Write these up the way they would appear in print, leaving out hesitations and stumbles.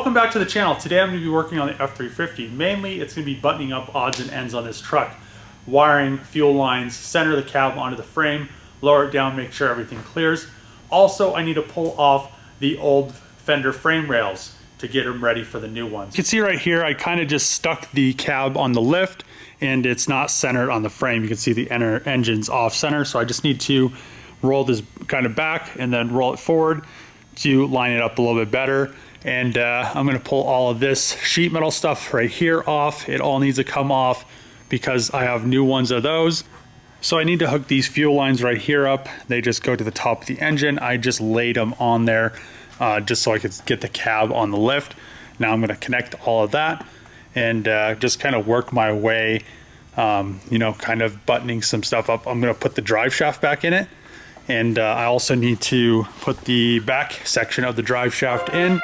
Welcome back to the channel. Today I'm going to be working on the F350. Mainly it's going to be buttoning up odds and ends on this truck. Wiring, fuel lines, center the cab onto the frame, lower it down, make sure everything clears. Also, I need to pull off the old fender frame rails to get them ready for the new ones. You can see right here, I kind of just stuck the cab on the lift and it's not centered on the frame. You can see the engine's off center, so I just need to roll this kind of back and then roll it forward to line it up a little bit better. And I'm gonna pull all of this sheet metal stuff right here off. It all needs to come off because I have new ones of those. So I need to hook these fuel lines right here up. They just go to the top of the engine. I just laid them on there just so I could get the cab on the lift. Now I'm gonna connect all of that and just kind of work my way, you know, kind of buttoning some stuff up. I'm gonna put the drive shaft back in it. And I also need to put the back section of the drive shaft in.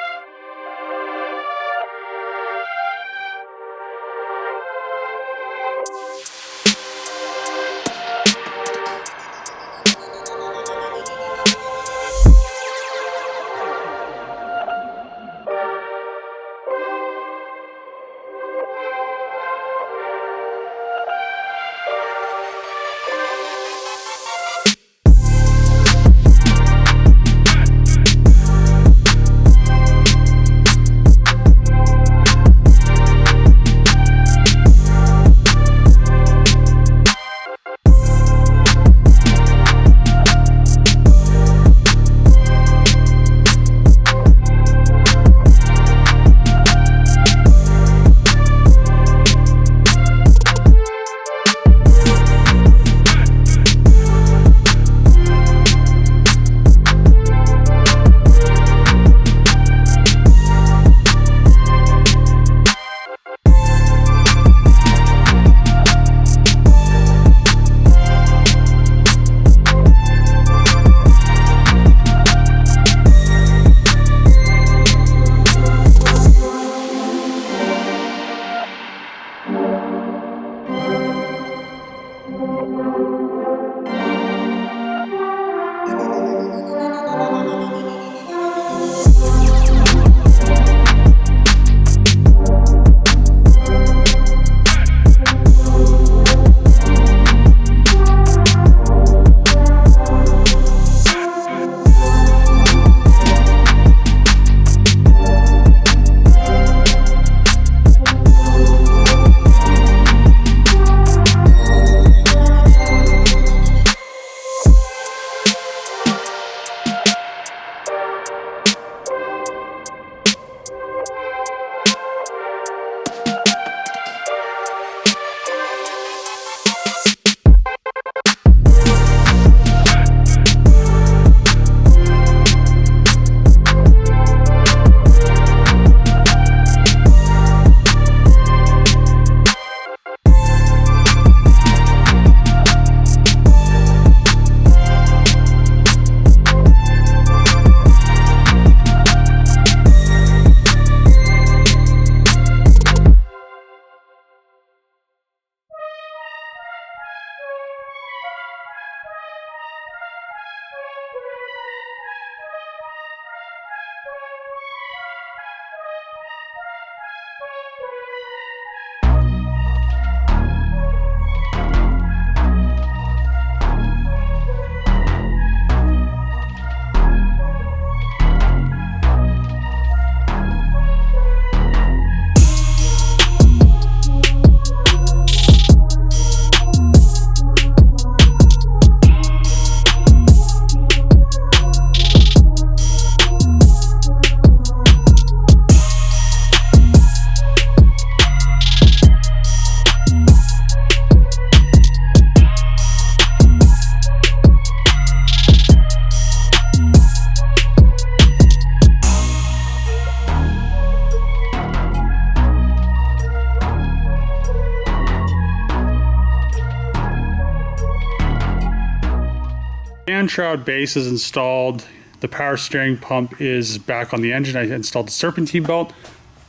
Fan shroud base is installed. The power steering pump is back on the engine. I installed the Serpentine belt.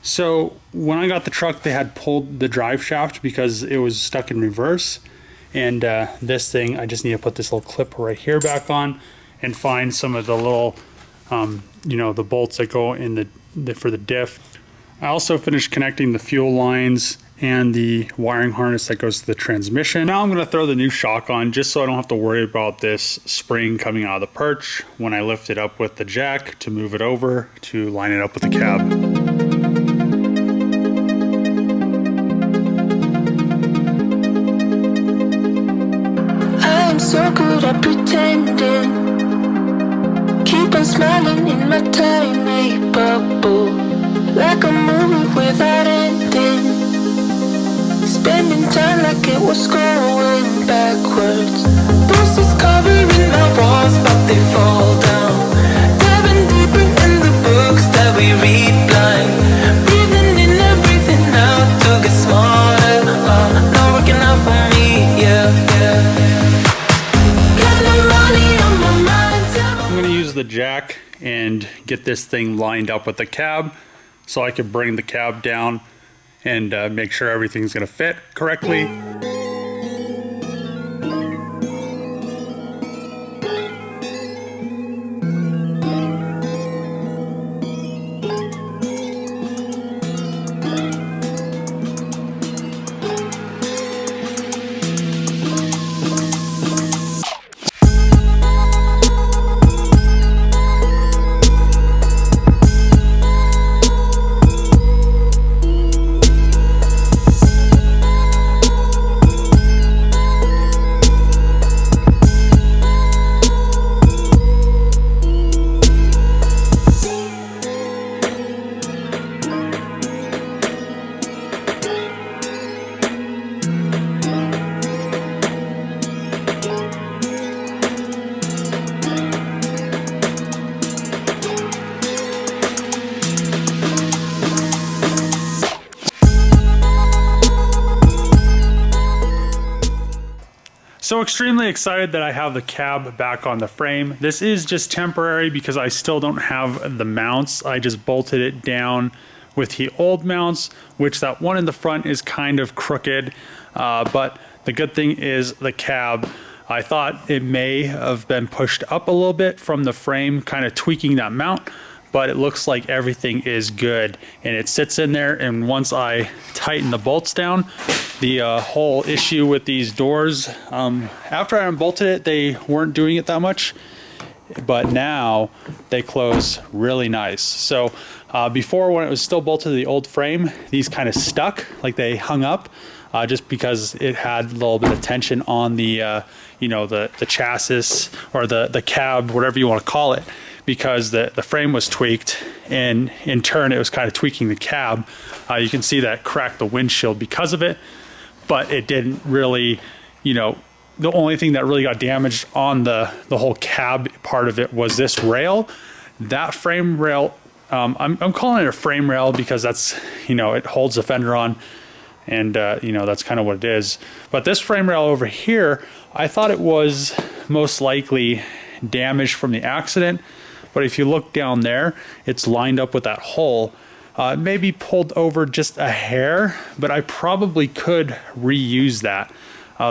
So when I got the truck, they had pulled the drive shaft because it was stuck in reverse. And this thing, I just need to put this little clip right here back on and find some of the little, you know, the bolts that go in the for the diff. I also finished connecting the fuel lines and the wiring harness that goes to the transmission. Now I'm going to throw the new shock on just so I don't have to worry about this spring coming out of the perch when I lift it up with the jack to move it over to line it up with the cab. I'm so good at pretending, keep on smiling in my tiny bubble, like a movie without ending. Spending time like it was going backwards. Bruises covering my walls, but they fall down. Diving deeper in the books that we read blind. Breathing in and breathing out to get smarter. Not working out for me, yeah. Got no money on my mind. I'm going to use the jack and get this thing lined up with the cab so I can bring the cab down and make sure everything's going to fit correctly. So extremely excited that I have the cab back on the frame. This is just temporary because I still don't have the mounts. I just bolted it down with the old mounts, which that one in the front is kind of crooked. But the good thing is the cab, I thought it may have been pushed up a little bit from the frame, kind of tweaking that mount, but it looks like everything is good and it sits in there. And once I tighten the bolts down, the whole issue with these doors, after I unbolted it, they weren't doing it that much, but now they close really nice. So before, when it was still bolted to the old frame, these kind of stuck, like they hung up, just because it had a little bit of tension on the you know, the chassis or the cab, whatever you want to call it, because the frame was tweaked, and in turn it was kind of tweaking the cab. You can see that cracked the windshield because of it, but it didn't really, you know, the only thing that really got damaged on the whole cab part of it was this rail. That frame rail, I'm calling it a frame rail because that's, you know, it holds the fender on, and you know, that's kind of what it is. But this frame rail over here, I thought it was most likely damaged from the accident, but if you look down there, it's lined up with that hole. It may be pulled over just a hair, but I probably could reuse that.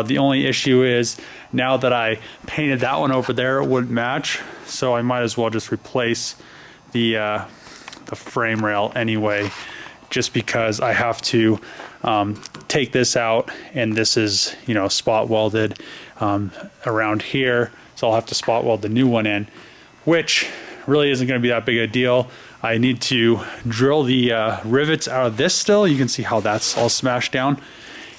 The only issue is now that I painted that one over there, it wouldn't match, so I might as well just replace the frame rail anyway, just because I have to take this out, and this is, you know, spot welded around here, so I'll have to spot weld the new one in, which really isn't going to be that big a deal. I need to drill the rivets out of this still. You can see how that's all smashed down,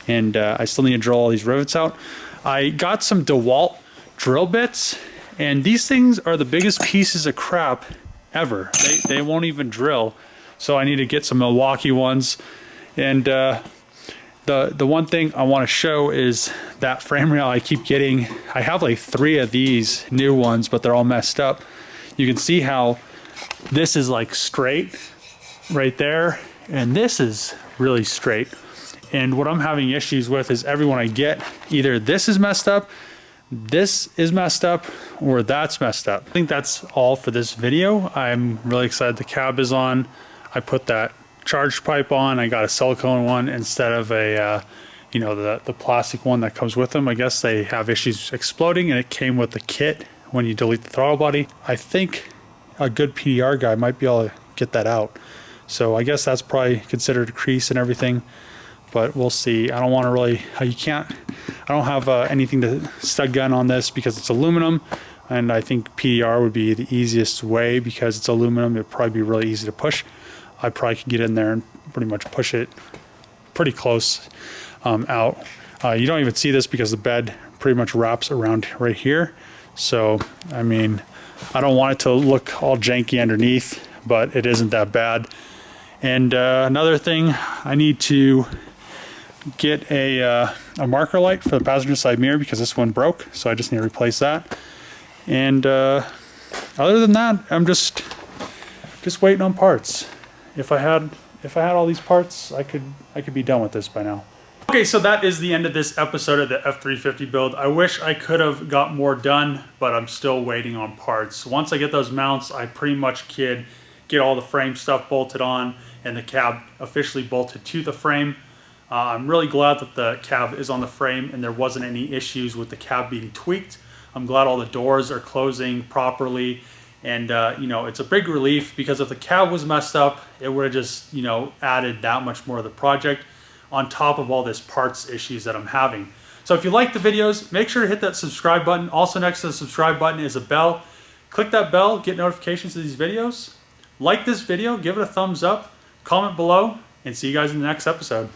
and I still need to drill all these rivets out. I got some DeWalt drill bits, and these things are the biggest pieces of crap ever. They won't even drill, so I need to get some Milwaukee ones. And the one thing I want to show is that frame rail I keep getting. I have like 3 of these new ones, but they're all messed up. You can see how this is like straight right there, and this is really straight. And what I'm having issues with is every one I get, either this is messed up, this is messed up, or that's messed up. I think that's all for this video. I'm really excited the cab is on. I put that charge pipe on. I got a silicone one instead of a you know, the plastic one that comes with them. I guess they have issues exploding, and it came with the kit when you delete the throttle body. I think a good PDR guy might be able to get that out. So I guess that's probably considered a crease and everything, but we'll see. I don't want to really, I don't have anything to stud gun on this because it's aluminum, and I think PDR would be the easiest way because it's aluminum. It'd probably be really easy to push. I probably could get in there and pretty much push it pretty close out. You don't even see this because the bed pretty much wraps around right here. So, I mean, I don't want it to look all janky underneath, but it isn't that bad. And another thing, I need to get a marker light for the passenger side mirror because this one broke, so I just need to replace that. And other than that, I'm just waiting on parts. If I had all these parts, I could be done with this by now. Okay, so that is the end of this episode of the F350 build. I wish I could have got more done, but I'm still waiting on parts. Once I get those mounts, I pretty much could get all the frame stuff bolted on and the cab officially bolted to the frame. I'm really glad that the cab is on the frame and there wasn't any issues with the cab being tweaked. I'm glad all the doors are closing properly, and you know, it's a big relief because if the cab was messed up, it would have just, you know, added that much more to the project on top of all this parts issues that I'm having. So if you like the videos, make sure to hit that subscribe button. Also next to the subscribe button is a bell. Click that bell, get notifications of these videos. Like this video, give it a thumbs up, comment below, and see you guys in the next episode.